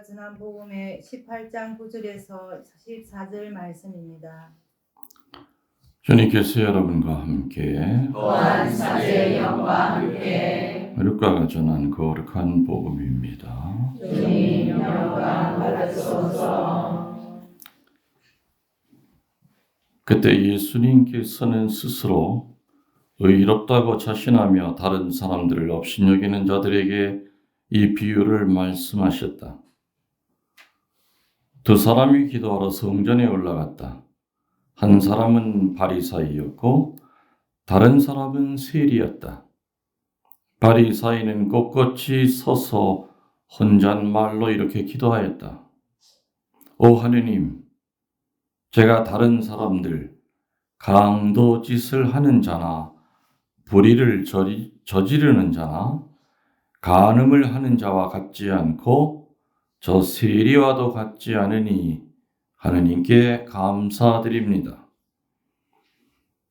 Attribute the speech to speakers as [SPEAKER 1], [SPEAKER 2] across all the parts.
[SPEAKER 1] 지난 복음의 18장 9절에서 14절 말씀입니다.
[SPEAKER 2] 주님께서 여러분과 함께
[SPEAKER 3] 또한 사제의 영과 함께
[SPEAKER 2] 루카가 전한 거룩한 복음입니다.
[SPEAKER 3] 주님 영광 받으소서.
[SPEAKER 2] 그때 예수님께서는 스스로 의롭다고 자신하며 다른 사람들을 업신여기는 자들에게 이 비유를 말씀하셨다. 두 사람이 기도하러 성전에 올라갔다. 한 사람은 바리사이였고 다른 사람은 세리였다. 바리사이는 꼿꼿이 서서 혼잣말로 이렇게 기도하였다. 오 하느님, 제가 다른 사람들 강도짓을 하는 자나 불의를 저지르는 자나 간음을 하는 자와 같지 않고 저 세리와도 같지 않으니 하느님께 감사드립니다.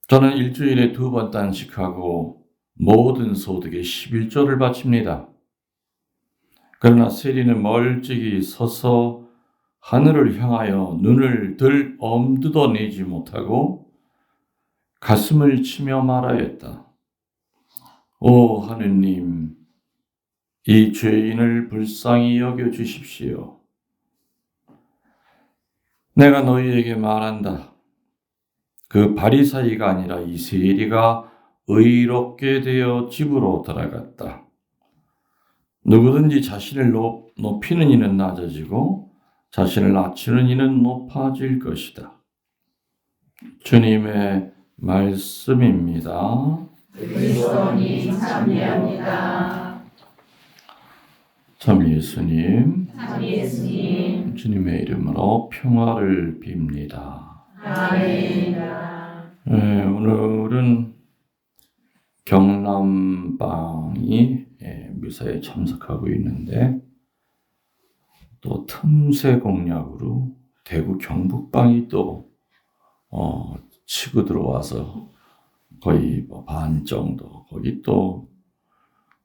[SPEAKER 2] 저는 일주일에 2번 단식하고 모든 소득의 11조를 바칩니다. 그러나 세리는 멀찍이 서서 하늘을 향하여 눈을 들 엄두도 내지 못하고 가슴을 치며 말하였다. 오 하느님, 이 죄인을 불쌍히 여겨 주십시오. 내가 너희에게 말한다. 그 바리사이가 아니라 이 세리가 의롭게 되어 집으로 들어갔다. 누구든지 자신을 높이는 이는 낮아지고 자신을 낮추는 이는 높아질 것이다. 주님의 말씀입니다.
[SPEAKER 3] 그리스도님 참여합니다.
[SPEAKER 2] 참 예수님, 주님의 이름으로 평화를 빕니다.
[SPEAKER 3] 아멘.
[SPEAKER 2] 오늘은 경남방이 미사에 참석하고 있는데 또 틈새 공략으로 대구 경북방이 또 치고 들어와서 거의 반 정도, 거기 또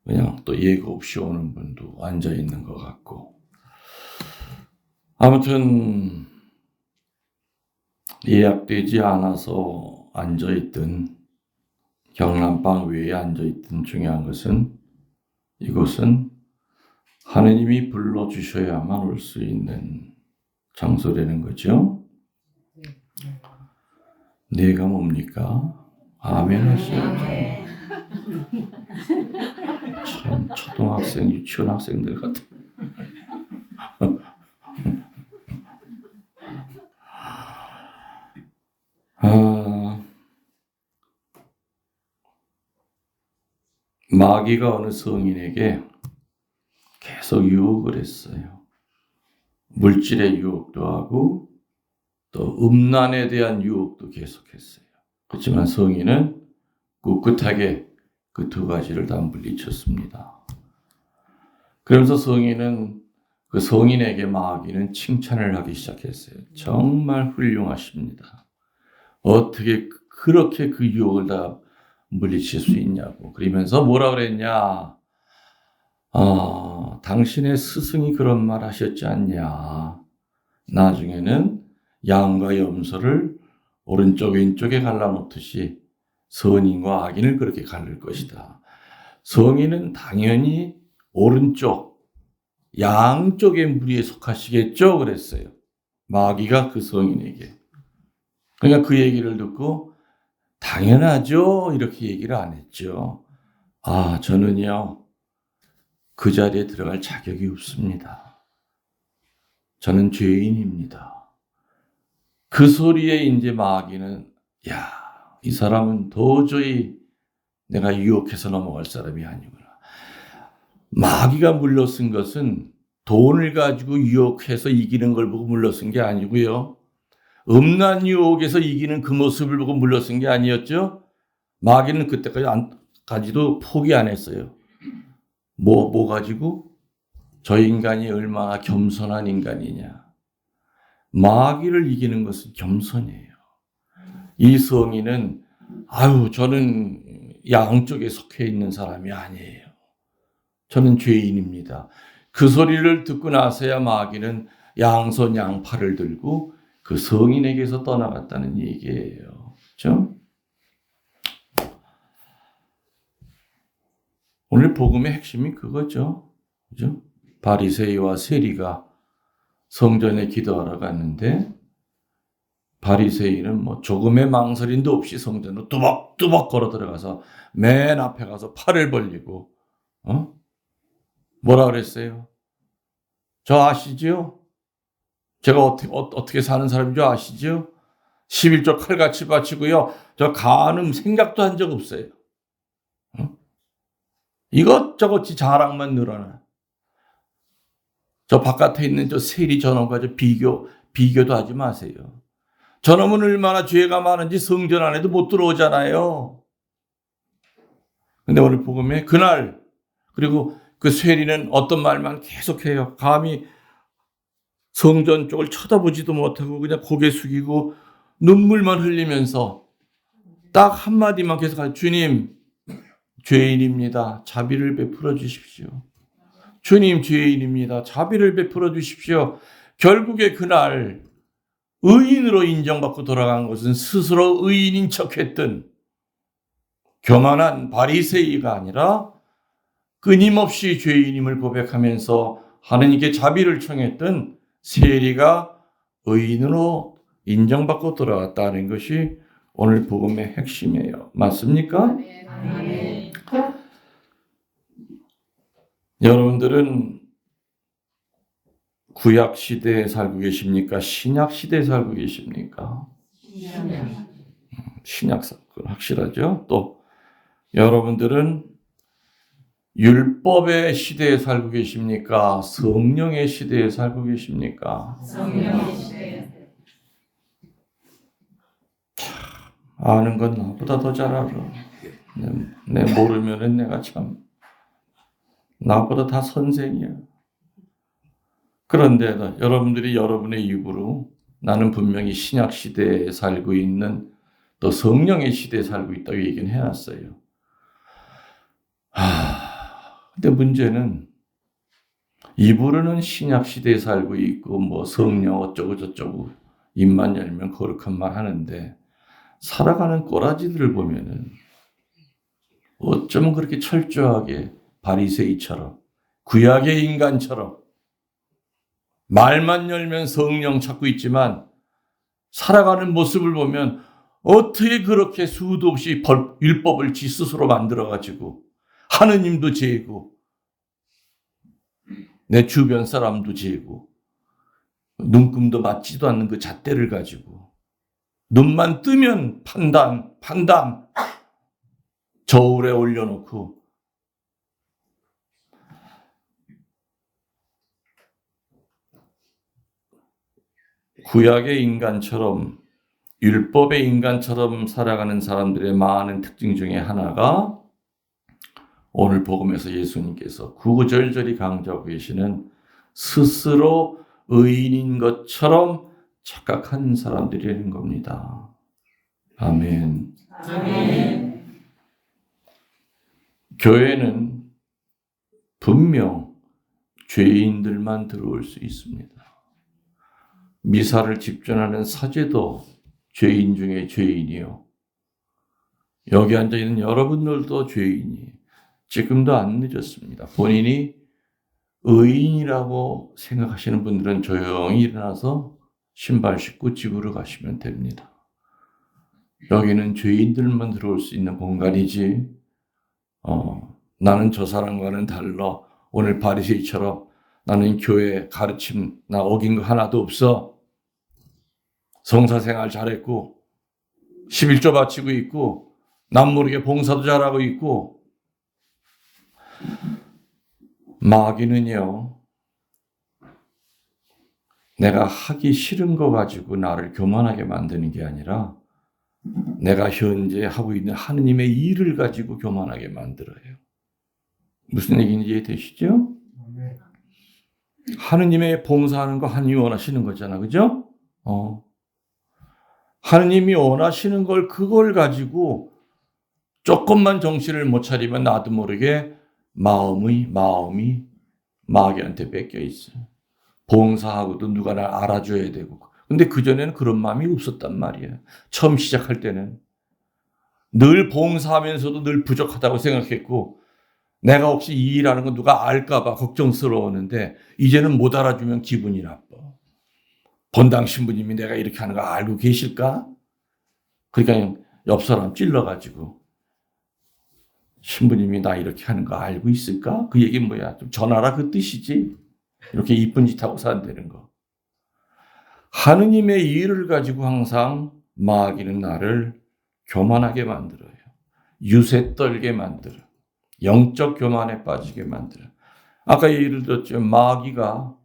[SPEAKER 2] 그냥 또 예고 없이 오는 분도 앉아 있는 것 같고, 아무튼 예약되지 않아서 앉아있던 경남방 외에 앉아있던 중요한 것은 이곳은 하느님이 불러주셔야만 올 수 있는 장소라는 거죠. 네가 뭡니까? 아멘 하셔야죠. 참 초등학생, 유치원 학생들 같아. 마귀가 어느 성인에게 계속 유혹을 했어요. 물질의 유혹도 하고 또 음란에 대한 유혹도 계속했어요. 그렇지만 성인은 꿋꿋하게 그 두 가지를 다 물리쳤습니다. 그러면서 성인은 그 성인에게 마귀는 칭찬을 하기 시작했어요. 정말 훌륭하십니다. 어떻게 그렇게 그 유혹을 다 물리칠 수 있냐고. 그러면서 뭐라 그랬냐? 당신의 스승이 그런 말 하셨지 않냐? 나중에는 양과 염소를 오른쪽 왼쪽에 갈라놓듯이 선인과 악인을 그렇게 가를 것이다. 성인은 당연히 오른쪽, 양쪽의 무리에 속하시겠죠? 그랬어요. 마귀가 그 성인에게. 그러니까 그 얘기를 듣고 당연하죠? 이렇게 얘기를 안 했죠. 저는요, 그 자리에 들어갈 자격이 없습니다. 저는 죄인입니다. 그 소리에 이제 마귀는, 이 사람은 도저히 내가 유혹해서 넘어갈 사람이 아니구나. 마귀가 물러쓴 것은 돈을 가지고 유혹해서 이기는 걸 보고 물러쓴 게 아니고요. 음란 유혹에서 이기는 그 모습을 보고 물러쓴 게 아니었죠. 마귀는 그때까지도 포기 안 했어요. 뭐 가지고? 저 인간이 얼마나 겸손한 인간이냐. 마귀를 이기는 것은 겸손이에요. 이 성인은 저는 양쪽에 속해 있는 사람이 아니에요. 저는 죄인입니다. 그 소리를 듣고 나서야 마귀는 양손 양팔을 들고 그 성인에게서 떠나갔다는 얘기예요. 그렇죠? 오늘 복음의 핵심이 그거죠. 그죠? 바리새이와 세리가 성전에 기도하러 갔는데 바리새이는 뭐 조금의 망설임도 없이 성전으로 뚜벅뚜벅 걸어 들어가서 맨 앞에 가서 팔을 벌리고 뭐라 그랬어요? 저 아시지요? 제가 어떻게 사는 사람인 줄 아시지요? 11조 칼같이 바치고요. 저 간음 생각도 한 적 없어요. 이것저것 자랑만 늘어나. 저 바깥에 있는 저 세리 저놈과 저 비교도 하지 마세요. 저놈은 얼마나 죄가 많은지 성전 안에도 못 들어오잖아요. 근데 오늘 복음에 그날 그리고 그 세리는 어떤 말만 계속해요. 감히 성전 쪽을 쳐다보지도 못하고 그냥 고개 숙이고 눈물만 흘리면서 딱 한마디만 계속하죠. 주님, 죄인입니다. 자비를 베풀어 주십시오. 주님, 죄인입니다. 자비를 베풀어 주십시오. 결국에 그날 의인으로 인정받고 돌아간 것은 스스로 의인인 척했던 교만한 바리새이가 아니라 끊임없이 죄인임을 고백하면서 하느님께 자비를 청했던 세리가 의인으로 인정받고 돌아왔다는 것이 오늘 복음의 핵심이에요. 맞습니까?
[SPEAKER 3] 아멘.
[SPEAKER 2] 여러분들은 구약 시대에 살고 계십니까? 신약 시대에 살고 계십니까? 신약 사건 확실하죠? 또 여러분들은 율법의 시대에 살고 계십니까? 성령의 시대에 살고 계십니까?
[SPEAKER 3] 성령의 시대.
[SPEAKER 2] 아는 건 나보다 더 잘 알아. 내 모르면은 내가 참 나보다 다 선생이야. 그런데 여러분들이 여러분의 입으로 나는 분명히 신약 시대에 살고 있는 또 성령의 시대에 살고 있다고 얘기는 해놨어요. 근데 문제는 입으로는 신약 시대에 살고 있고 뭐 성령 어쩌고 저쩌고 입만 열면 거룩한 말 하는데 살아가는 꼬라지들을 보면은 어쩌면 그렇게 철저하게 바리새이처럼 구약의 인간처럼 말만 열면 성령 찾고 있지만 살아가는 모습을 보면 어떻게 그렇게 수도 없이 율법을 지 스스로 만들어가지고 하느님도 죄고 내 주변 사람도 죄고 눈금도 맞지도 않는 그 잣대를 가지고 눈만 뜨면 판단 저울에 올려놓고 구약의 인간처럼 율법의 인간처럼 살아가는 사람들의 많은 특징 중에 하나가 오늘 복음에서 예수님께서 구구절절히 강조하고 계시는 스스로 의인인 것처럼 착각한 사람들이라는 겁니다. 아멘.
[SPEAKER 3] 아멘.
[SPEAKER 2] 교회는 분명 죄인들만 들어올 수 있습니다. 미사를 집전하는 사제도 죄인 중에 죄인이요. 여기 앉아있는 여러분들도 죄인이 지금도 안 늦었습니다. 본인이 의인이라고 생각하시는 분들은 조용히 일어나서 신발 신고 집으로 가시면 됩니다. 여기는 죄인들만 들어올 수 있는 공간이지 나는 저 사람과는 달라. 오늘 바리새이처럼 나는 교회 가르침 나 어긴 거 하나도 없어. 성사생활 잘했고 11조 바치고 있고 남 모르게 봉사도 잘하고 있고 마귀는요 내가 하기 싫은 거 가지고 나를 교만하게 만드는 게 아니라 내가 현재 하고 있는 하느님의 일을 가지고 교만하게 만들어요. 무슨 얘기인지 이해되시죠? 하느님의 봉사하는 거 하느님이 원하시는 거잖아. 그죠? 하느님이 원하시는 걸 그걸 가지고 조금만 정신을 못 차리면 나도 모르게 마음이 마귀한테 뺏겨 있어. 봉사하고도 누가 날 알아줘야 되고. 근데 그전에는 그런 마음이 없었단 말이야. 처음 시작할 때는. 늘 봉사하면서도 늘 부족하다고 생각했고, 내가 혹시 이 일하는 거 누가 알까봐 걱정스러웠는데, 이제는 못 알아주면 기분이 나빠. 본당 신부님이 내가 이렇게 하는 거 알고 계실까? 그러니까 옆 사람 찔러가지고, 신부님이 나 이렇게 하는 거 알고 있을까? 그 얘기는 뭐야? 좀 전하라 그 뜻이지. 이렇게 이쁜 짓 하고 산다는 거. 하느님의 일을 가지고 항상 마귀는 나를 교만하게 만들어요. 유세 떨게 만들어. 영적 교만에 빠지게 만들어. 아까 예를 들었죠. 마귀가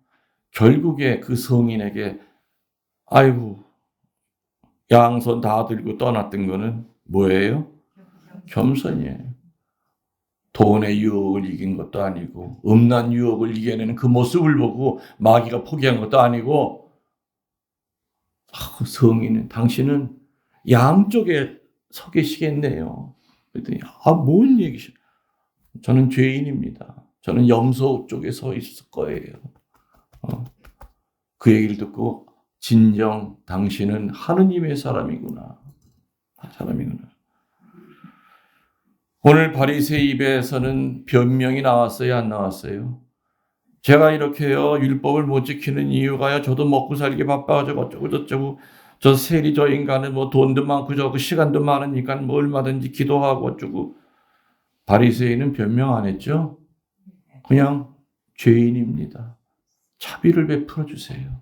[SPEAKER 2] 결국에 그 성인에게 아이고 양손 다 들고 떠났던 거는 뭐예요? 겸손이에요. 돈의 유혹을 이긴 것도 아니고 음란 유혹을 이겨내는 그 모습을 보고 마귀가 포기한 것도 아니고 성인은 당신은 양쪽에 서 계시겠네요. 그랬더니 뭔 얘기시? 저는 죄인입니다. 저는 염소 쪽에 서 있을 거예요. 그 얘기를 듣고 진정 당신은 하느님의 사람이구나. 오늘 바리새이 입에서는 변명이 나왔어요, 안 나왔어요? 제가 이렇게요 율법을 못 지키는 이유가요, 저도 먹고 살기 바빠가지고 어쩌고 저쩌고, 저 세리 저 인간은 뭐 돈도 많고 저거 시간도 많으니까 뭐 얼마든지 기도하고 어쩌고. 바리새이는 변명 안 했죠? 그냥 죄인입니다. 자비를 베풀어 주세요.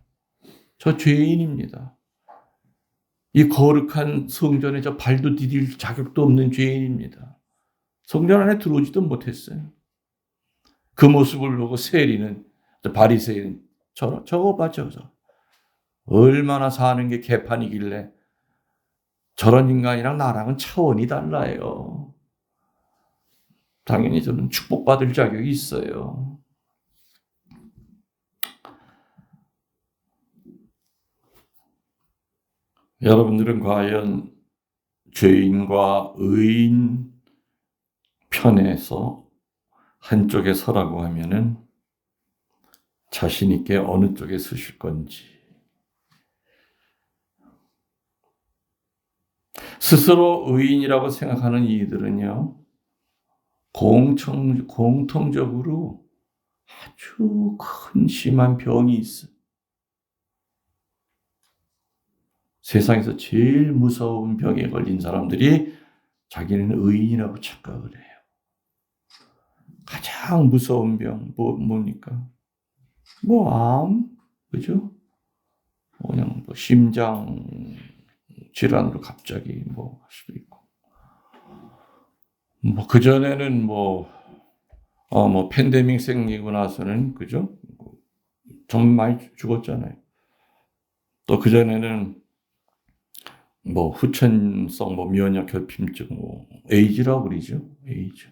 [SPEAKER 2] 저 죄인입니다. 이 거룩한 성전에 저 발도 디딜 자격도 없는 죄인입니다. 성전 안에 들어오지도 못했어요. 그 모습을 보고 세리는, 바리새인은 저거 봐, 저거. 얼마나 사는 게 개판이길래 저런 인간이랑 나랑은 차원이 달라요. 당연히 저는 축복받을 자격이 있어요. 여러분들은 과연 죄인과 의인 편에서 한쪽에 서라고 하면은 자신 있게 어느 쪽에 서실 건지. 스스로 의인이라고 생각하는 이들은요, 공통적으로 아주 큰 심한 병이 있어요. 세상에서 제일 무서운 병에 걸린 사람들이 자기는 의인이라고 착각을 해요. 가장 무서운 병, 뭡니까? 암, 그죠? 그냥 심장 질환으로 갑자기 할 수도 있고. 그전에는 팬데믹 생기고 나서는, 그죠? 좀 많이 죽었잖아요. 또 그전에는 후천성 면역 결핍증, 에이즈라고 그러죠. 에이즈.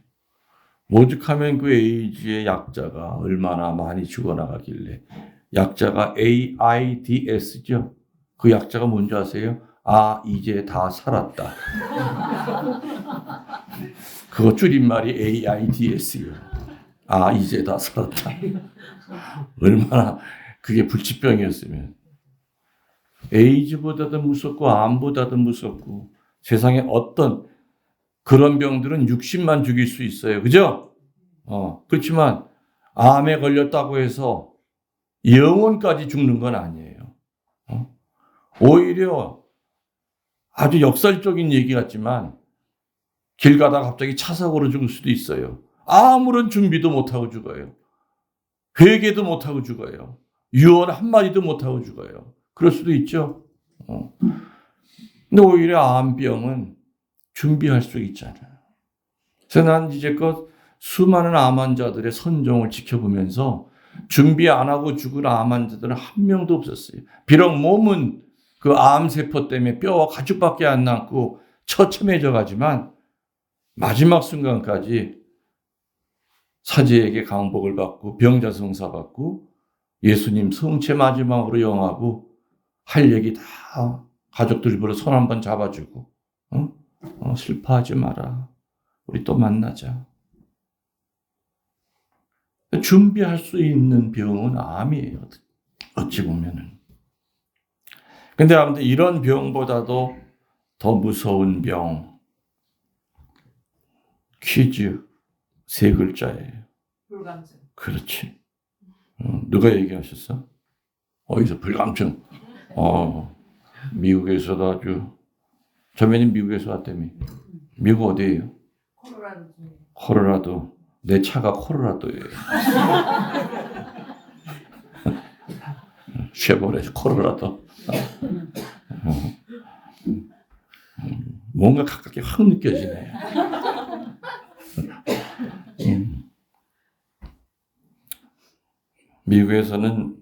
[SPEAKER 2] 오죽하면 그 에이즈의 약자가 얼마나 많이 죽어나가길래. 약자가 AIDS죠. 그 약자가 뭔지 아세요? 이제 다 살았다. 그거 줄임말이 AIDS요. 이제 다 살았다. 얼마나 그게 불치병이었으면. 에이즈보다도 무섭고 암보다도 무섭고, 세상에 어떤 그런 병들은 60만 죽일 수 있어요. 그죠? 그렇지만 암에 걸렸다고 해서 영원까지 죽는 건 아니에요. 오히려 아주 역설적인 얘기 같지만 길 가다가 갑자기 차 사고로 죽을 수도 있어요. 아무런 준비도 못하고 죽어요. 회개도 못하고 죽어요. 유언 한마디도 못하고 죽어요. 그럴 수도 있죠. 근데 오히려 암병은 준비할 수 있잖아요. 그래서 난 이제껏 수많은 암 환자들의 선종을 지켜보면서 준비 안 하고 죽은 암 환자들은 한 명도 없었어요. 비록 몸은 그 암세포 때문에 뼈와 가죽밖에 안 남고 처참해져 가지만 마지막 순간까지 사제에게 강복을 받고 병자성사 받고 예수님 성체 마지막으로 영하고 할 얘기 다 가족들 입으로 손 한번 잡아주고 슬퍼하지 마라. 우리 또 만나자. 준비할 수 있는 병은 암이에요. 어찌 보면은. 근데 아무튼 이런 병보다도 더 무서운 병. 퀴즈. 3글자예요.
[SPEAKER 3] 불감증.
[SPEAKER 2] 그렇지. 누가 얘기하셨어? 어디서 불감증? 미국에서도 아주 저면이 미국에서 왔다며. 미국 어디예요?
[SPEAKER 3] 코로라도 중에.
[SPEAKER 2] 콜로라도. 내 차가 콜로라도예요. 쉐보레 콜로라도. 뭔가 가깝게 확 느껴지네. 미국에서는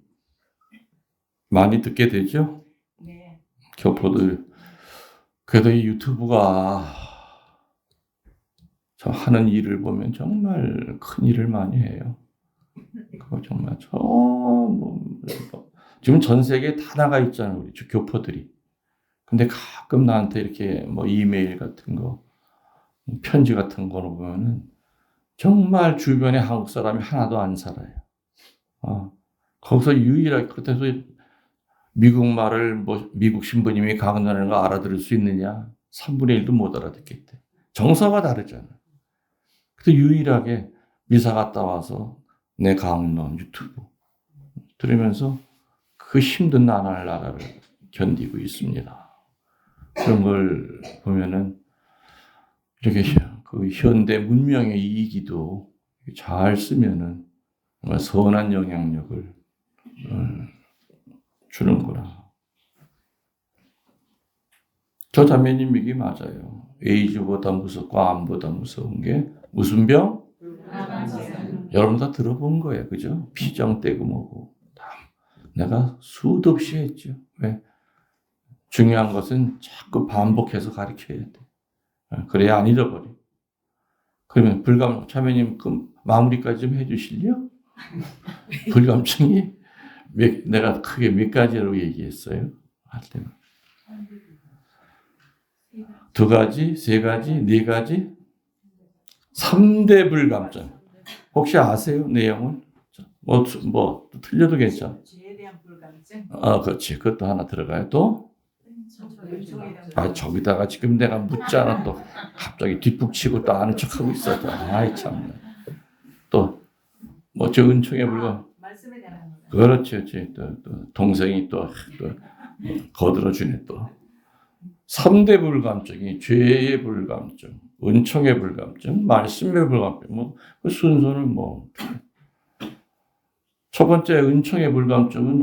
[SPEAKER 2] 많이 듣게 되죠?
[SPEAKER 3] 네.
[SPEAKER 2] 교포들. 그래도 이 유튜브가 저 하는 일을 보면 정말 큰 일을 많이 해요. 그거 정말 지금 전 세계에 다 나가 있잖아요, 우리 교포들이. 근데 가끔 나한테 이렇게 뭐 이메일 같은 거, 편지 같은 거로 보면은 정말 주변에 한국 사람이 하나도 안 살아요. 거기서 유일하게 그렇다고 해서 미국 말을 뭐 미국 신부님이 강연하는 거 알아들을 수 있느냐? 3분의 1도 못 알아듣겠대. 정서가 다르잖아. 그래서 유일하게 미사 갔다 와서 내 강론 유튜브 들으면서 그 힘든 나라를 견디고 있습니다. 그런 걸 보면은 이렇게 그 현대 문명의 이기도 잘 쓰면은 정말 선한 영향력을 주는구나. 저 자매님 얘기 맞아요. 에이즈보다 무섭고 암보다 무서운 게 무슨 병? 여러분 다 들어본 거예요. 그죠? 피정 떼고 뭐고. 내가 수도 없이 했죠. 왜? 중요한 것은 자꾸 반복해서 가르쳐야 돼. 그래야 안 잃어버려. 그러면 자매님 그 마무리까지 좀 해주실래요? 불감증이 내가 크게 몇 가지로 얘기했어요? 할 때는 2가지, 3가지, 4가지, 3대 불감증. 혹시 아세요? 내용을? 뭐 틀려도 괜찮아.
[SPEAKER 3] 죄에 대한 불감증.
[SPEAKER 2] 그렇지. 그것도 하나 들어가요. 또? 저기다가 지금 내가 묻잖아. 또 갑자기 뒷북치고 또 아는 척하고 있어. 아이 참. 또 저 은총의 불감.
[SPEAKER 3] 말씀에 대한 거.
[SPEAKER 2] 그렇지. 또 동생이 또 거들어주네 또. 3대 불감증이 죄의 불감증, 은총의 불감증, 말씀의 불감증. 그 순서는 첫 번째 은총의 불감증은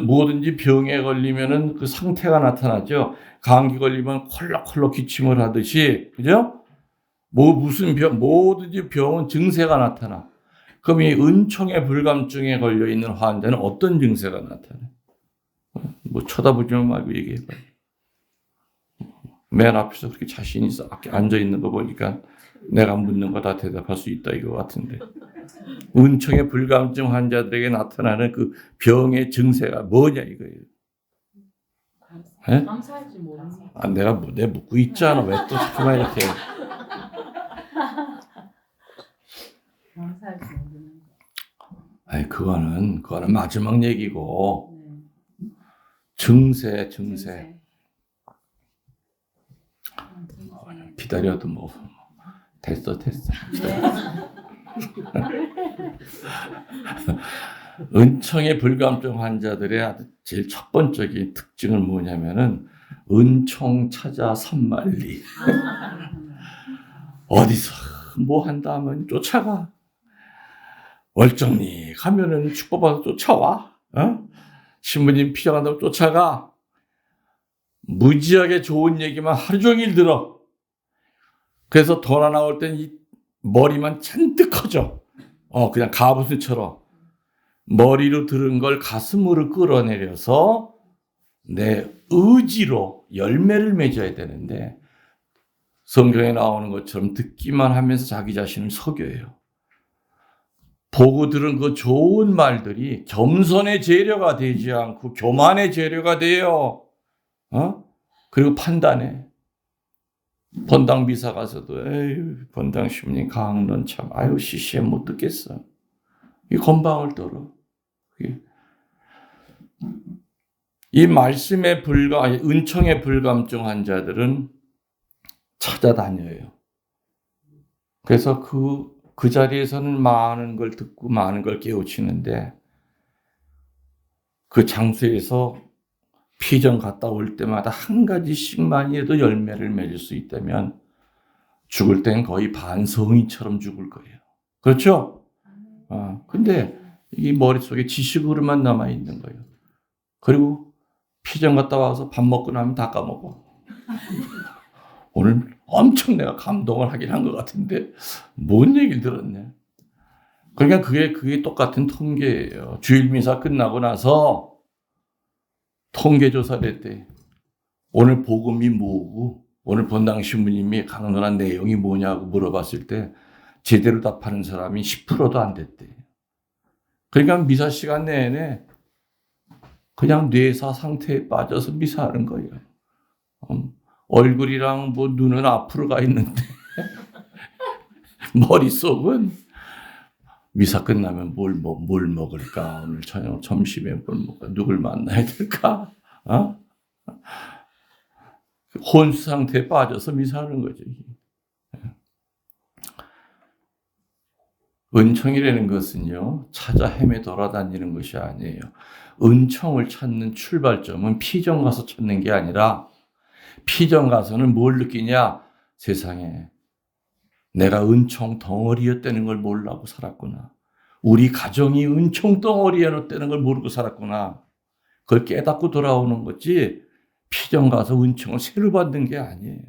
[SPEAKER 2] 뭐든지 병에 걸리면은 그 상태가 나타나죠. 감기 걸리면 콜록콜록 기침을 하듯이, 그죠? 무슨 병, 뭐든지 병은 증세가 나타나. 그럼 이 은총의 불감증에 걸려 있는 환자는 어떤 증세가 나타나? 쳐다보지 말고 얘기해봐요. 맨 앞에서 그렇게 자신 있어 앉아 있는 거 보니까 내가 묻는 거 다 대답할 수 있다 이거 같은데. 은총의 불감증 환자들에게 나타나는 그 병의 증세가 뭐냐 이거예요.
[SPEAKER 3] 감사할지 모르는.
[SPEAKER 2] 내가 묻고 있잖아. 왜 또 자꾸만 이렇게.
[SPEAKER 3] 감사할지 모르는.
[SPEAKER 2] 아니 그거는 마지막 얘기고. 증세. 기다려도 됐어. 은총의 불감증 환자들의 제일 첫 번째 특징은 뭐냐면은 은총 찾아 산만리. 어디서 뭐 한다 하면 쫓아가. 월정리 가면은 축복받아 쫓아와. 신부님 피정한다고 쫓아가. 무지하게 좋은 얘기만 하루 종일 들어. 그래서 돌아 나올 땐 이 머리만 잔뜩 커져. 그냥 가부수처럼. 머리로 들은 걸 가슴으로 끌어내려서 내 의지로 열매를 맺어야 되는데 성경에 나오는 것처럼 듣기만 하면서 자기 자신을 속여요. 보고 들은 그 좋은 말들이 겸손의 재료가 되지 않고 교만의 재료가 돼요. 그리고 판단해. 번당 미사 가서도 에휴 번당 신부님 강론 참 아유 CCM 못 듣겠어. 이 건방을 떨어. 이 말씀의 은총의 불감증 환자들은 찾아다녀요. 그래서 그 자리에서는 많은 걸 듣고 많은 걸 깨우치는데 그 장소에서 피정 갔다 올 때마다 한 가지씩만이라도 열매를 맺을 수 있다면 죽을 땐 거의 반성인처럼 죽을 거예요. 그렇죠? 근데 이 머릿속에 지식으로만 남아있는 거예요. 그리고 피정 갔다 와서 밥 먹고 나면 다 까먹어. 오늘 엄청 내가 감동을 하긴 한 것 같은데 뭔 얘기를 들었네. 그러니까 그게 똑같은 통계예요. 주일 미사 끝나고 나서 통계조사를 했대. 오늘 복음이 뭐고 오늘 본당 신부님이 강론한 내용이 뭐냐고 물어봤을 때 제대로 답하는 사람이 10%도 안 됐대. 그러니까 미사 시간 내내 그냥 뇌사 상태에 빠져서 미사하는 거예요. 얼굴이랑 뭐 눈은 앞으로 가 있는데 머릿속은 미사 끝나면 뭘 먹을까? 오늘 저녁 점심에 뭘 먹을까? 누굴 만나야 될까? 혼수 상태에 빠져서 미사하는 거죠. 은총이라는 것은요, 찾아 헤매 돌아다니는 것이 아니에요. 은총을 찾는 출발점은 피정 가서 찾는 게 아니라 피정 가서는 뭘 느끼냐? 세상에 내가 은총 덩어리였다는 걸 모르고 살았구나. 우리 가정이 은총 덩어리였다는 걸 모르고 살았구나. 그걸 깨닫고 돌아오는 거지 피정 가서 은총을 새로 받는 게 아니에요.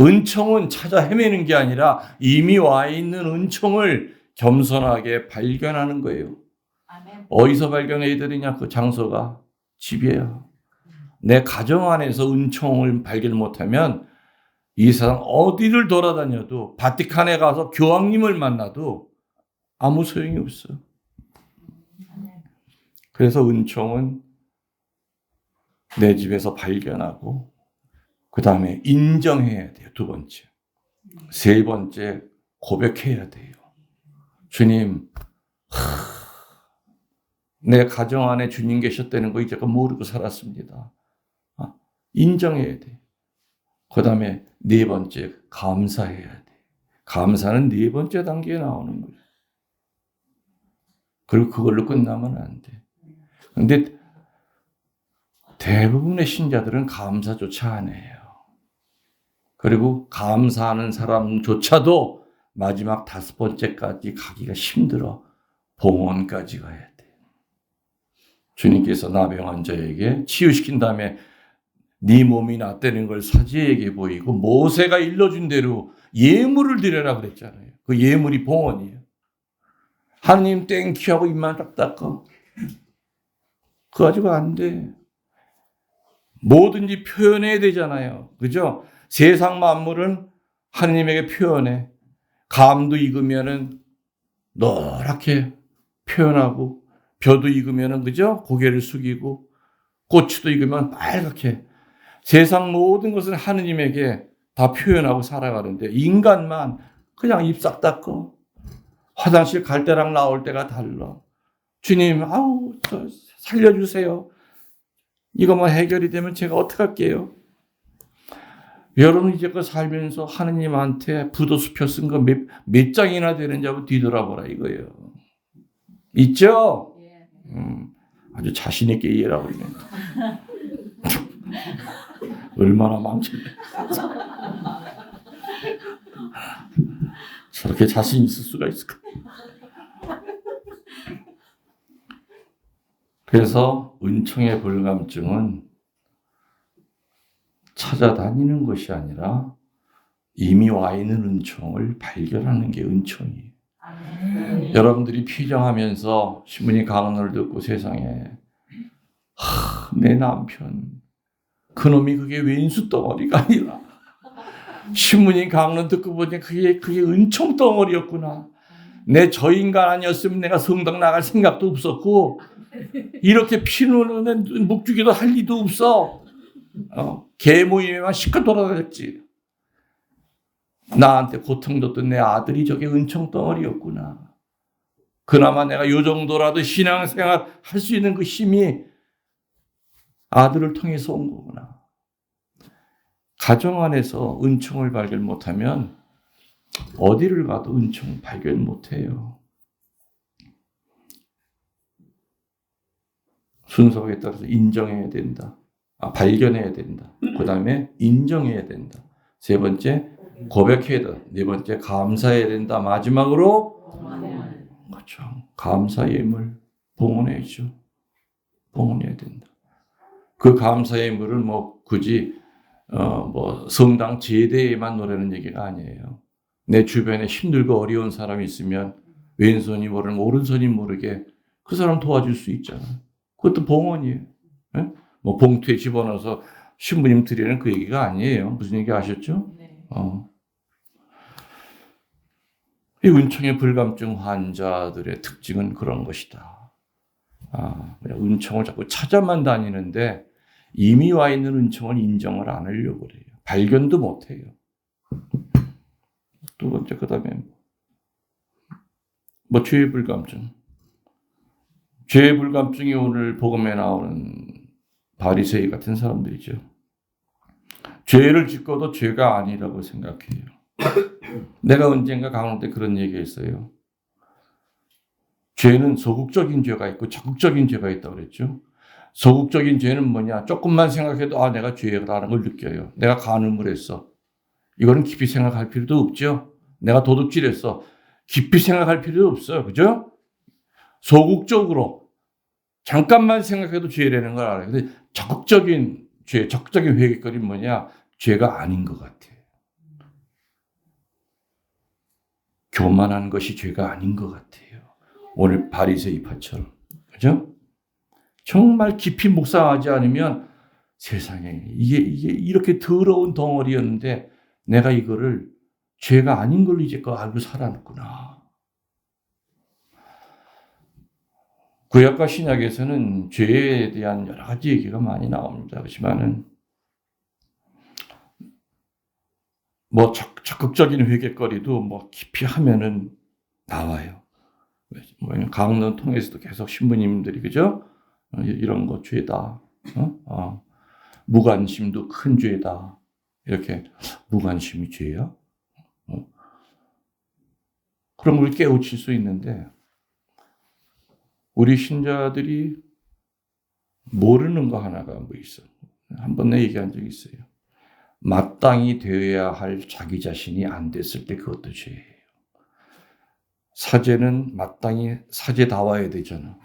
[SPEAKER 2] 은총은 찾아 헤매는 게 아니라 이미 와 있는 은총을 겸손하게 발견하는 거예요.
[SPEAKER 3] 아멘.
[SPEAKER 2] 어디서 발견해야 되느냐? 그 장소가 집이에요. 내 가정 안에서 은총을 발견 못하면 이 세상 어디를 돌아다녀도 바티칸에 가서 교황님을 만나도 아무 소용이 없어. 그래서 은총은 내 집에서 발견하고 그 다음에 인정해야 돼요. 두 번째. 세 번째 고백해야 돼요. 주님, 내 가정 안에 주님 계셨다는 거 이제껏 모르고 살았습니다. 인정해야 돼. 그 다음에 네 번째, 감사해야 돼. 감사는 네 번째 단계에 나오는 거예요. 그리고 그걸로 끝나면 안 돼. 근데 대부분의 신자들은 감사조차 안 해요. 그리고 감사하는 사람조차도 마지막 5번째까지 가기가 힘들어. 봉헌까지 가야 돼. 주님께서 나병 환자에게 치유시킨 다음에 네 몸이 낫다는 걸 사제에게 보이고 모세가 일러준 대로 예물을 드려라 그랬잖아요. 그 예물이 봉헌이에요. 하나님 땡큐 하고 입만 딱 닦아. 그거 가지고 안 돼. 뭐든지 표현해야 되잖아요. 그죠? 세상 만물은 하나님에게 표현해. 감도 익으면은 노랗게 표현하고 벼도 익으면은 그죠? 고개를 숙이고 고추도 익으면 빨갛게. 세상 모든 것은 하느님에게 다 표현하고 살아가는데 인간만 그냥 입 싹 닦고 화장실 갈 때랑 나올 때가 달라. 주님, 아우, 저 살려주세요. 이것만 해결이 되면 제가 어떡할게요? 여러분 이제껏 살면서 하느님한테 부도수표 쓴 거 몇 장이나 되는지 한번 뒤돌아보라 이거예요. 있죠?
[SPEAKER 3] 예.
[SPEAKER 2] 아주 자신 있게 이해하고 있네. 얼마나 망쳤네. 저렇게 자신 있을 수가 있을까? 그래서 은총의 불감증은 찾아다니는 것이 아니라 이미 와 있는 은총을 발견하는 게 은총이에요.
[SPEAKER 3] 아멘.
[SPEAKER 2] 여러분들이 피정하면서 신부님 강론을 듣고 세상에 내 남편 그놈이 그게 왼수 덩어리가 아니라 신부님 강론 듣고 보니 그게 은총 덩어리였구나. 내 저 인간 아니었으면 내가 성당 나갈 생각도 없었고 이렇게 피노는 묵주기도 할 리도 없어. 개 모임에만 시커 돌아다녔지. 나한테 고통 줬던 내 아들이 저게 은총 덩어리였구나. 그나마 내가 요 정도라도 신앙생활 할 수 있는 그 힘이 아들을 통해서 온 거구나. 가정 안에서 은총을 발견 못하면 어디를 가도 은총 발견 못해요. 순서에 따라서 인정해야 된다. 발견해야 된다. 그 다음에 인정해야 된다. 세 번째, 고백해야 된다. 네 번째, 감사해야 된다. 마지막으로, 그렇죠. 감사 예물 봉헌해야죠. 봉헌해야 된다. 그 감사 예물을 뭐 굳이 뭐 성당 제대에만 노래는 얘기가 아니에요. 내 주변에 힘들고 어려운 사람이 있으면 왼손이 모르는 오른손이 모르게 그 사람 도와줄 수 있잖아. 그것도 봉헌이에요. 네? 뭐 봉투에 집어넣어서 신부님 드리는 그 얘기가 아니에요. 무슨 얘기 아셨죠?
[SPEAKER 3] 네.
[SPEAKER 2] 이 은총의 불감증 환자들의 특징은 그런 것이다. 그냥 은총을 자꾸 찾아만 다니는데 이미 와 있는 은총을 인정을 안 하려고 그래요. 발견도 못 해요. 두 번째, 그 다음에 뭐 죄의 불감증. 죄의 불감증이 오늘 복음에 나오는 바리새이 같은 사람들이죠. 죄를 짓고도 죄가 아니라고 생각해요. 내가 언젠가 강원 때 그런 얘기했어요. 죄는 소극적인 죄가 있고 적극적인 죄가 있다고 그랬죠. 소극적인 죄는 뭐냐? 조금만 생각해도 내가 죄라는 걸 느껴요. 내가 간음을 했어. 이거는 깊이 생각할 필요도 없죠. 내가 도둑질했어. 깊이 생각할 필요도 없어요. 그죠? 소극적으로 잠깐만 생각해도 죄라는 걸 알아요. 근데 적극적인 죄, 적극적인 회개거리는 뭐냐? 죄가 아닌 것 같아요. 교만한 것이 죄가 아닌 것 같아요. 오늘 바리새이파처럼. 그죠? 정말 깊이 묵상하지 않으면 세상에 이게 이렇게 더러운 덩어리였는데 내가 이거를 죄가 아닌 걸로 이제껏 알고 살았구나. 구약과 신약에서는 죄에 대한 여러 가지 얘기가 많이 나옵니다. 그렇지만은 뭐 적극적인 회개거리도 뭐 깊이 하면은 나와요. 강론 통해서도 계속 신부님들이 그죠? 이런 거 죄다. 무관심도 큰 죄다. 이렇게 무관심이 죄야? 그런 걸 깨우칠 수 있는데 우리 신자들이 모르는 거 하나가 뭐 있어. 한번 내 얘기한 적이 있어요. 마땅히 되어야 할 자기 자신이 안 됐을 때 그것도 죄예요. 사제는 마땅히 사제다워야 되잖아.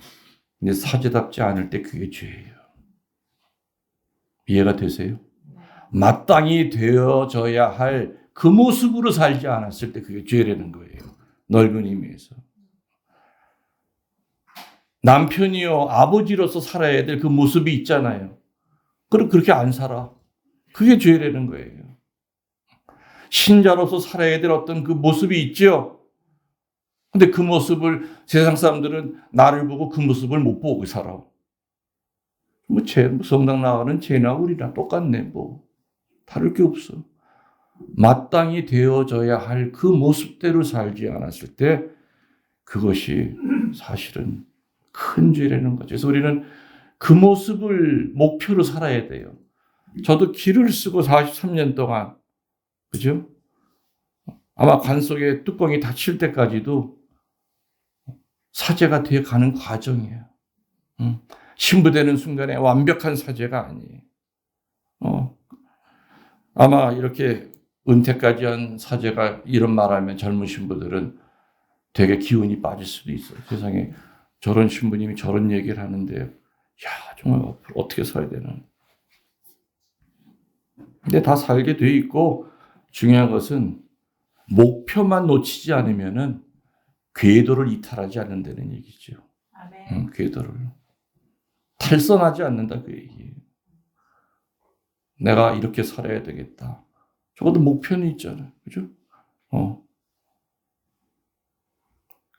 [SPEAKER 2] 근데 사제답지 않을 때 그게 죄예요. 이해가 되세요? 마땅히 되어져야 할 그 모습으로 살지 않았을 때 그게 죄라는 거예요. 넓은 의미에서. 남편이요, 아버지로서 살아야 될 그 모습이 있잖아요. 그럼 그렇게 안 살아. 그게 죄라는 거예요. 신자로서 살아야 될 어떤 그 모습이 있죠. 근데 그 모습을 세상 사람들은 나를 보고 그 모습을 못 보고 살아. 성당 나가는 쟤나 우리나 똑같네. 뭐 다를 게 없어. 마땅히 되어져야 할 그 모습대로 살지 않았을 때 그것이 사실은 큰 죄라는 거죠. 그래서 우리는 그 모습을 목표로 살아야 돼요. 저도 길을 쓰고 43년 동안, 그죠? 아마 관 속에 뚜껑이 닫힐 때까지도 사제가 되어 가는 과정이에요. 신부되는 순간에 완벽한 사제가 아니에요. 아마 이렇게 은퇴까지 한 사제가 이런 말하면 젊은 신부들은 되게 기운이 빠질 수도 있어요. 세상에 저런 신부님이 저런 얘기를 하는데, 야, 정말 어떻게 살아야 되나. 근데 다 살게 돼 있고, 중요한 것은 목표만 놓치지 않으면은 궤도를 이탈하지 않는다는 얘기죠.
[SPEAKER 3] 아멘.
[SPEAKER 2] 궤도를. 탈선하지 않는다 그 얘기예요. 내가 이렇게 살아야 되겠다. 적어도 목표는 있잖아요. 그죠?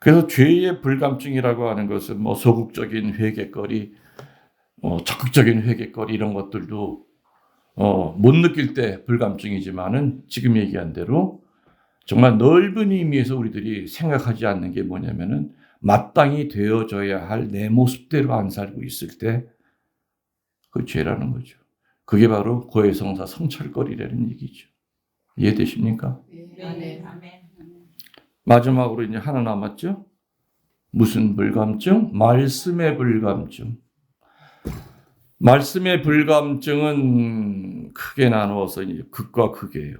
[SPEAKER 2] 그래서 죄의 불감증이라고 하는 것은 뭐 소극적인 회개거리, 적극적인 회개거리 이런 것들도 못 느낄 때 불감증이지만은 지금 얘기한 대로 정말 넓은 의미에서 우리들이 생각하지 않는 게 뭐냐면은 마땅히 되어져야 할 내 모습대로 안 살고 있을 때 그 죄라는 거죠. 그게 바로 고해성사 성철거리라는 얘기죠. 이해되십니까?
[SPEAKER 3] 네. 아멘.
[SPEAKER 2] 마지막으로 이제 하나 남았죠? 무슨 불감증? 말씀의 불감증. 말씀의 불감증은 크게 나누어서 이제 극과 극이에요.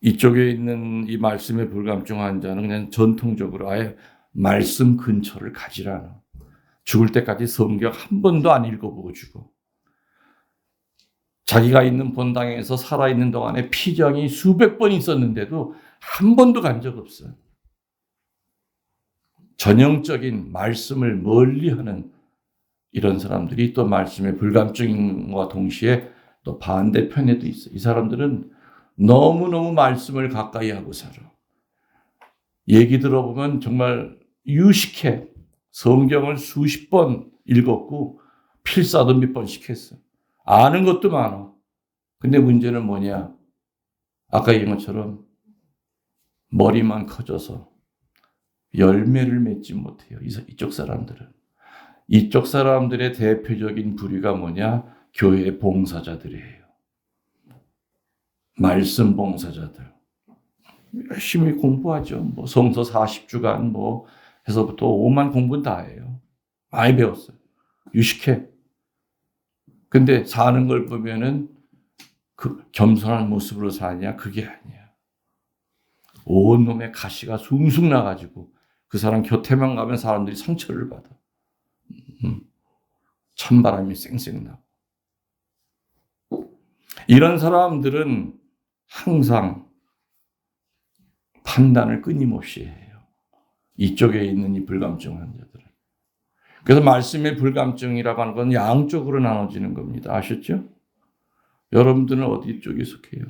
[SPEAKER 2] 이쪽에 있는 이 말씀의 불감증 환자는 그냥 전통적으로 아예 말씀 근처를 가지라는, 죽을 때까지 성경 한 번도 안 읽어보고 죽어. 자기가 있는 본당에서 살아있는 동안에 피정이 수백 번 있었는데도 한 번도 간 적 없어요. 전형적인 말씀을 멀리하는 이런 사람들이 또 말씀의 불감증과 동시에 또 반대편에도 있어요. 이 사람들은 너무너무 말씀을 가까이 하고 살아. 얘기 들어보면 정말 유식해. 성경을 수십 번 읽었고 필사도 몇 번씩 했어. 아는 것도 많아. 근데 문제는 뭐냐? 아까 얘기한 것처럼 머리만 커져서 열매를 맺지 못해요. 이쪽 사람들은. 이쪽 사람들의 대표적인 부류가 뭐냐? 교회 봉사자들이에요. 말씀 봉사자들. 열심히 공부하죠. 뭐 성서 40주간 뭐 해서부터 5만 공부는 다 해요. 많이 배웠어요. 유식해. 근데 사는 걸 보면은 그 겸손한 모습으로 사냐? 그게 아니야. 온 놈의 가시가 숭숭 나가지고 그 사람 곁에만 가면 사람들이 상처를 받아. 찬바람이 쌩쌩 나고. 이런 사람들은 항상 판단을 끊임없이 해요. 이쪽에 있는 이 불감증 환자들은. 그래서 말씀의 불감증이라고 하는 건 양쪽으로 나눠지는 겁니다. 아셨죠? 여러분들은 어디 쪽에 속해요?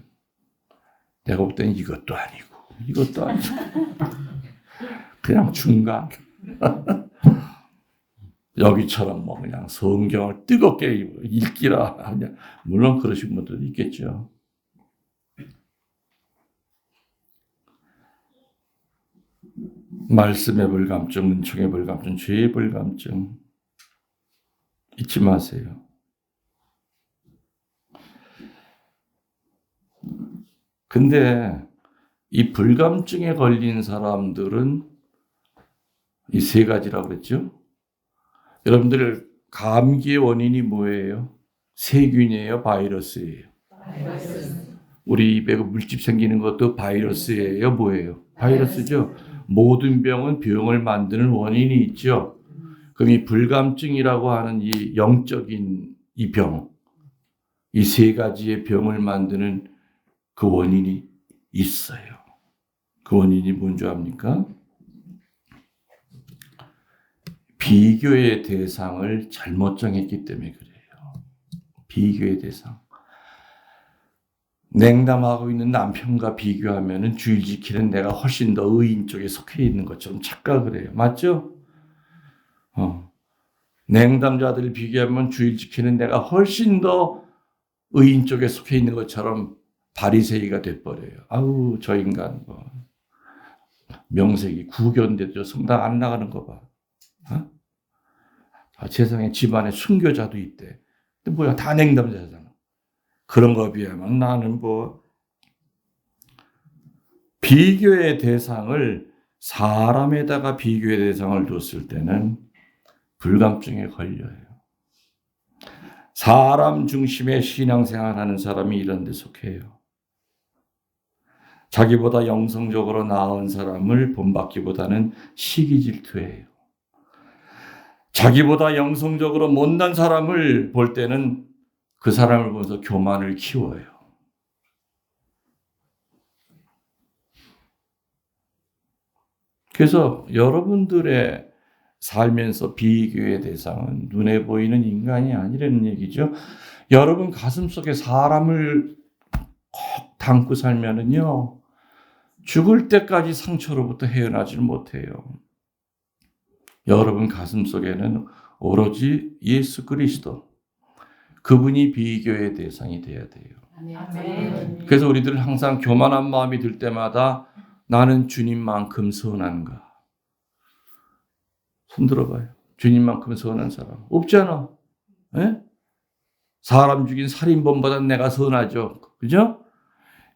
[SPEAKER 2] 내가 볼 때는 이것도 아니고 이것도 아니고 그냥 중간. 여기처럼 뭐 그냥 성경을 뜨겁게 읽기라 하냐. 물론 그러신 분들도 있겠죠. 말씀의 불감증, 은총의 불감증, 죄의 불감증 잊지 마세요. 근데 이 불감증에 걸린 사람들은 이 세 가지라고 그랬죠? 여러분들 감기의 원인이 뭐예요? 세균이에요? 바이러스예요?
[SPEAKER 3] 바이러스.
[SPEAKER 2] 우리 입에 물집 생기는 것도 바이러스예요? 뭐예요? 바이러스죠? 모든 병은 병을 만드는 원인이 있죠. 그럼 이 불감증이라고 하는 이 영적인 이 병, 이 세 가지의 병을 만드는 그 원인이 있어요. 그 원인이 뭔지 압니까? 비교의 대상을 잘못 정했기 때문에 그래요. 비교의 대상. 냉담하고 있는 남편과 비교하면 주일 지키는 내가 훨씬 더 의인 쪽에 속해 있는 것처럼 착각을 해요. 맞죠? 냉담자들을 비교하면 주일 지키는 내가 훨씬 더 의인 쪽에 속해 있는 것처럼 바리새이가 돼버려요. 아우 저 인간 뭐 명색이 구견돼도 성당 안 나가는 거 봐. 세상에 집안에 순교자도 있대. 근데 뭐야 다 냉담자잖아. 그런 거 비하면 나는 뭐 비교의 대상을 사람에다가 비교의 대상을 뒀을 때는 불감증에 걸려요. 사람 중심의 신앙생활하는 사람이 이런 데 속해요. 자기보다 영성적으로 나은 사람을 본받기보다는 시기 질투해요. 자기보다 영성적으로 못난 사람을 볼 때는 그 사람을 보면서 교만을 키워요. 그래서 여러분들의 살면서 비교의 대상은 눈에 보이는 인간이 아니라는 얘기죠. 여러분 가슴속에 사람을 꼭 담고 살면은요, 죽을 때까지 상처로부터 헤어나지를 못해요. 여러분 가슴속에는 오로지 예수 그리스도, 그분이 비교의 대상이 돼야 돼요.
[SPEAKER 3] 아멘.
[SPEAKER 2] 그래서 우리들은 항상 교만한 마음이 들 때마다 나는 주님만큼 선한가? 손 들어봐요. 주님만큼 선한 사람 없잖아. 에? 사람 죽인 살인범보다 내가 선하죠. 그죠?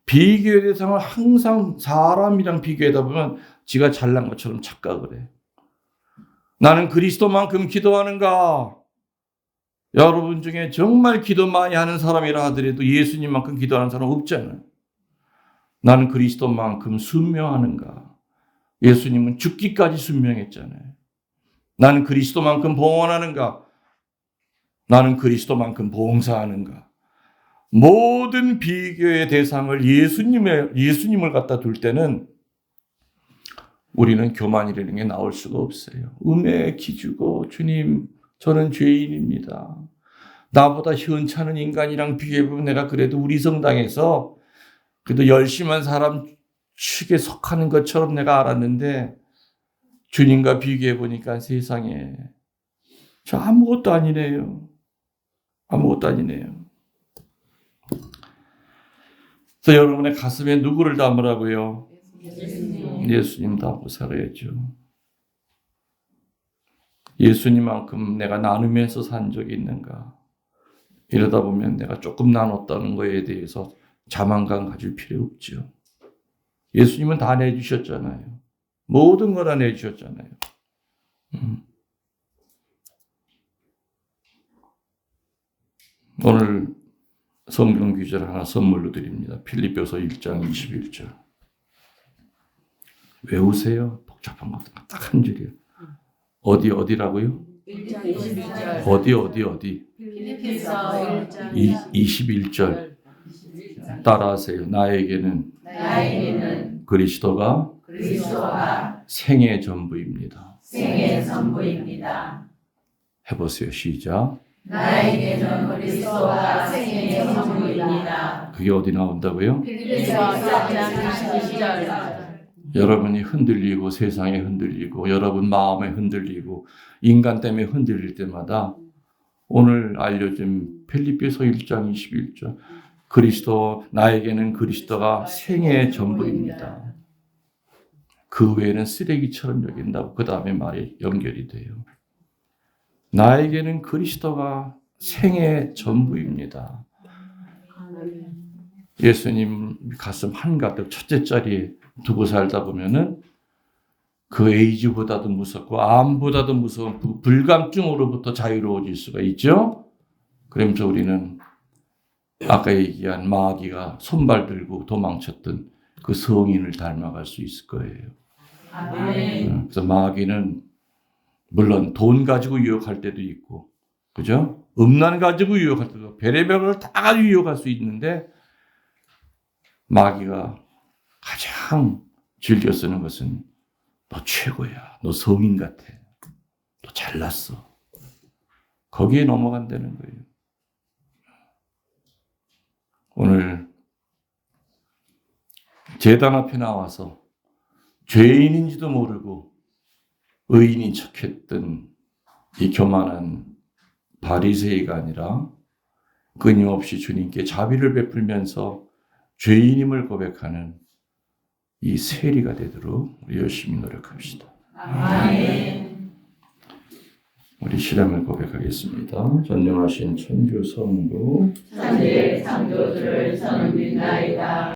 [SPEAKER 2] 비교의 대상을 항상 사람이랑 비교하다 보면 지가 잘난 것처럼 착각을 해. 나는 그리스도만큼 기도하는가? 여러분 중에 정말 기도 많이 하는 사람이라 하더라도 예수님만큼 기도하는 사람 없잖아요. 나는 그리스도만큼 순명하는가? 예수님은 죽기까지 순명했잖아요. 나는 그리스도만큼 봉헌하는가? 나는 그리스도만큼 봉사하는가? 모든 비교의 대상을 예수님을 갖다 둘 때는 우리는 교만이라는 게 나올 수가 없어요. 음에 기주고 주님 저는 죄인입니다. 나보다 현찮은 인간이랑 비교해보면 내가 그래도 우리 성당에서 그래도 열심한 사람 축에 속하는 것처럼 내가 알았는데 주님과 비교해보니까 세상에 저 아무것도 아니네요. 아무것도 아니네요. 그래서 여러분의 가슴에 누구를 담으라고요? 예수님 담고 살아야죠. 예수님만큼 내가 나누면서 산 적이 있는가? 이러다 보면 내가 조금 나눴다는 거에 대해서 자만감 가질 필요 없죠. 예수님은 다 내주셨잖아요. 모든 걸 다 내주셨잖아요. 오늘 성경 구절 하나 선물로 드립니다. 필립보서 1장 21절. 외우세요. 복잡한 것도 딱 한 줄이에요. 어디라고요?
[SPEAKER 3] 1장 21절.
[SPEAKER 2] 어디?
[SPEAKER 3] 필립보서 1장
[SPEAKER 2] 21절. 따라하세요. 나에게는 그리스도가 생의 전부입니다.
[SPEAKER 3] 생의 전부입니다.
[SPEAKER 2] 해보세요. 시작.
[SPEAKER 3] 나에게는 그리스도가 생의 전부입니다.
[SPEAKER 2] 그게 어디 나온다고요?
[SPEAKER 3] 필립보서 4장 21절.
[SPEAKER 2] 여러분이 흔들리고 세상에 흔들리고 여러분 마음에 흔들리고 인간 때문에 흔들릴 때마다 오늘 알려준 필립보서 1장 21절 나에게는 그리스도가 생의 전부입니다. 그 외에는 쓰레기처럼 여긴다고 그 다음에 말이 연결이 돼요. 나에게는 그리스도가 생의 전부입니다. 예수님 가슴 한가득 첫째 자리에 두고 살다 보면은 그 에이즈보다도 무섭고 암보다도 무서운 불감증으로부터 자유로워질 수가 있죠. 그러면서 우리는 아까 얘기한 마귀가 손발 들고 도망쳤던 그 성인을 닮아갈 수 있을 거예요.
[SPEAKER 3] 아멘.
[SPEAKER 2] 그래서 마귀는 물론 돈 가지고 유혹할 때도 있고, 그죠? 음란 가지고 유혹할 때도 별의별 걸 다 가지고 유혹할 수 있는데 마귀가 가장 즐겨 쓰는 것은 너 최고야. 너 성인 같아. 너 잘났어. 거기에 넘어간다는 거예요. 오늘 제단 앞에 나와서 죄인인지도 모르고 의인인 척했던 이 교만한 바리새이가 아니라 끊임없이 주님께 자비를 베풀면서 죄인임을 고백하는 이 세리가 되도록 우리 열심히 노력합시다.
[SPEAKER 3] 아멘.
[SPEAKER 2] 우리 신앙을 고백하겠습니다. 전능하신 천주 성부
[SPEAKER 3] 천지의 창조주를 저는 믿나이다.